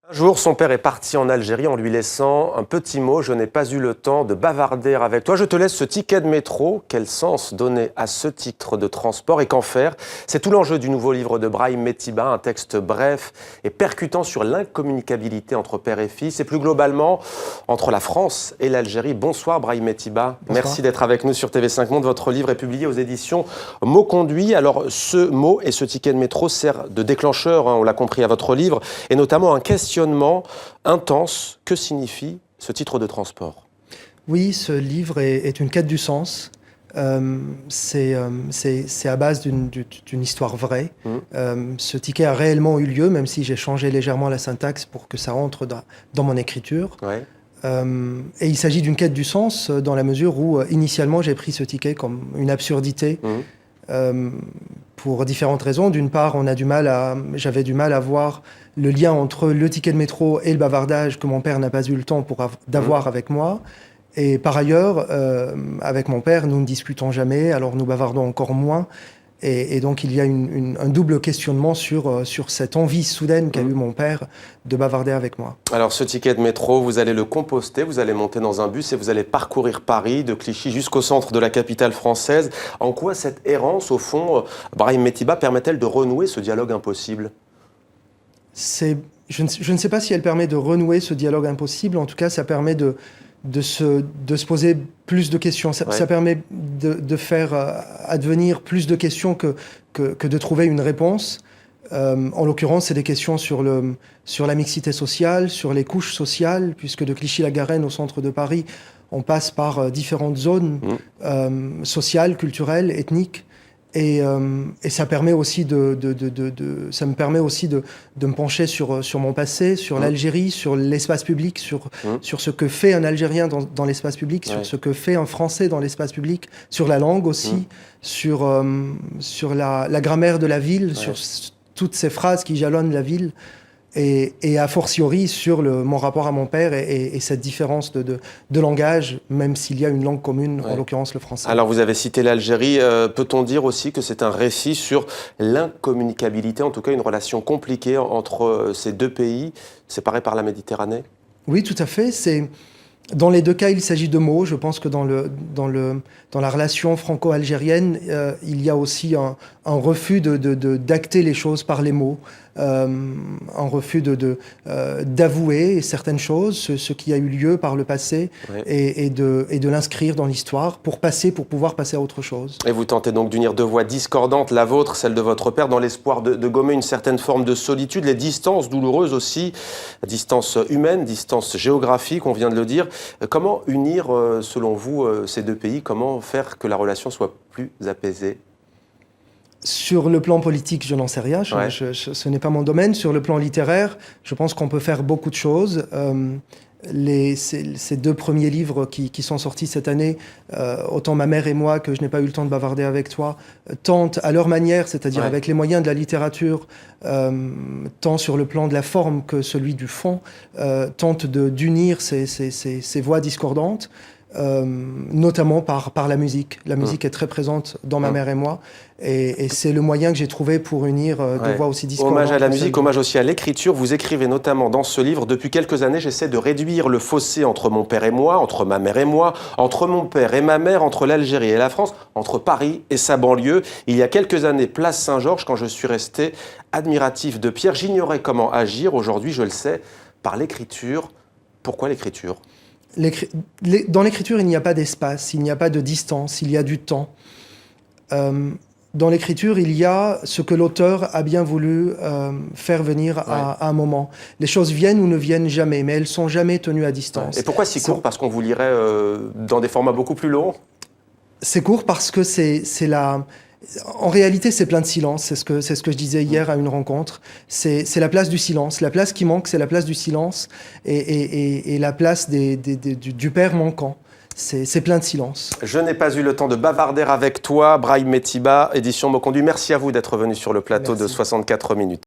Un jour, son père est parti en Algérie en lui laissant un petit mot « Je n'ai pas eu le temps de bavarder avec toi ». Je te laisse ce ticket de métro. Quel sens donner à ce titre de transport et qu'en faire? C'est tout l'enjeu du nouveau livre de Brahim Metiba, un texte bref et percutant sur l'incommunicabilité entre père et fils et plus globalement entre la France et l'Algérie. Bonsoir Brahim Metiba. Bonsoir. Merci d'être avec nous sur TV5 Monde. Votre livre est publié aux éditions Mots Conduits. Alors ce mot et ce ticket de métro sert de déclencheur, on l'a compris, à votre livre et notamment un questionnement intense. Que signifie ce titre de transport? Oui, ce livre est une quête du sens. C'est à base d'une histoire vraie. Ce ticket a réellement eu lieu, même si j'ai changé légèrement la syntaxe pour que ça rentre dans mon écriture. Ouais. Et il s'agit d'une quête du sens dans la mesure où, initialement, j'ai pris ce ticket comme une absurdité. Pour différentes raisons. D'une part, j'avais du mal à voir le lien entre le ticket de métro et le bavardage que mon père n'a pas eu le temps d'avoir avec moi. Et par ailleurs, avec mon père, nous ne discutons jamais, alors nous bavardons encore moins. Et donc, il y a un double questionnement sur cette envie soudaine qu'a eu mon père de bavarder avec moi. Alors, ce ticket de métro, vous allez le composter, vous allez monter dans un bus et vous allez parcourir Paris, de Clichy jusqu'au centre de la capitale française. En quoi cette errance, au fond, Brahim Metiba, permet-elle de renouer ce dialogue impossible? Je ne sais pas si elle permet de renouer ce dialogue impossible. En tout cas, ça permet de se poser plus de questions. Ça permet de faire advenir plus de questions que de trouver une réponse. En l'occurrence, c'est des questions sur la mixité sociale, sur les couches sociales, puisque de Clichy-la-Garenne au centre de Paris, on passe par différentes zones sociales, culturelles, ethniques. Et ça me permet aussi de me pencher sur mon passé, sur l'Algérie, sur l'espace public, sur ce que fait un Algérien dans l'espace public, sur ce que fait un Français dans l'espace public, sur la langue aussi, sur la grammaire de la ville, sur toutes ces phrases qui jalonnent la ville. Et a fortiori sur mon rapport à mon père et cette différence de langage, même s'il y a une langue commune, en l'occurrence le français. Alors vous avez cité l'Algérie, peut-on dire aussi que c'est un récit sur l'incommunicabilité, en tout cas une relation compliquée entre ces deux pays séparés par la Méditerranée? Oui, tout à fait. Dans les deux cas, il s'agit de mots. Je pense que dans la relation franco-algérienne, il y a aussi un refus d'acter les choses par les mots, un refus d'avouer certaines choses, ce qui a eu lieu par le passé, et de l'inscrire dans l'histoire pour pouvoir passer à autre chose. Et vous tentez donc d'unir deux voix discordantes, la vôtre, celle de votre père, dans l'espoir de gommer une certaine forme de solitude, les distances douloureuses aussi, distances humaines, distances géographiques, on vient de le dire. Comment unir, selon vous, ces deux pays? Comment faire que la relation soit plus apaisée? Sur le plan politique, je n'en sais rien, ce n'est pas mon domaine. Sur le plan littéraire, je pense qu'on peut faire beaucoup de choses. Ces deux premiers livres qui sont sortis cette année, autant Ma mère et moi, que je n'ai pas eu le temps de bavarder avec toi, tentent à leur manière, c'est-à-dire avec les moyens de la littérature, tant sur le plan de la forme que celui du fond, tentent d'unir ces voix discordantes. Notamment par la musique. La musique est très présente dans Ma mère et moi, et c'est le moyen que j'ai trouvé pour unir deux voix aussi discordantes. Hommage à la musique, hommage aussi à l'écriture. Vous écrivez notamment dans ce livre: depuis quelques années, j'essaie de réduire le fossé entre mon père et moi, entre ma mère et moi, entre mon père et ma mère, entre l'Algérie et la France, entre Paris et sa banlieue. Il y a quelques années, place Saint-Georges, quand je suis resté admiratif de Pierre, j'ignorais comment agir. Aujourd'hui, je le sais, par l'écriture. Pourquoi l'écriture ? Dans l'écriture, il n'y a pas d'espace, il n'y a pas de distance, il y a du temps. Dans l'écriture, il y a ce que l'auteur a bien voulu faire venir à un moment. Les choses viennent ou ne viennent jamais, mais elles sont jamais tenues à distance. Et pourquoi si court? Parce qu'on vous lirait dans des formats beaucoup plus longs? C'est court parce que en réalité, c'est plein de silence. C'est ce que je disais hier à une rencontre. C'est la place du silence. La place qui manque, c'est la place du silence et la place du père manquant. C'est plein de silence. Je n'ai pas eu le temps de bavarder avec toi, Brahim Metiba, édition Mots Conduits. Merci à vous d'être venu sur le plateau de 64 minutes.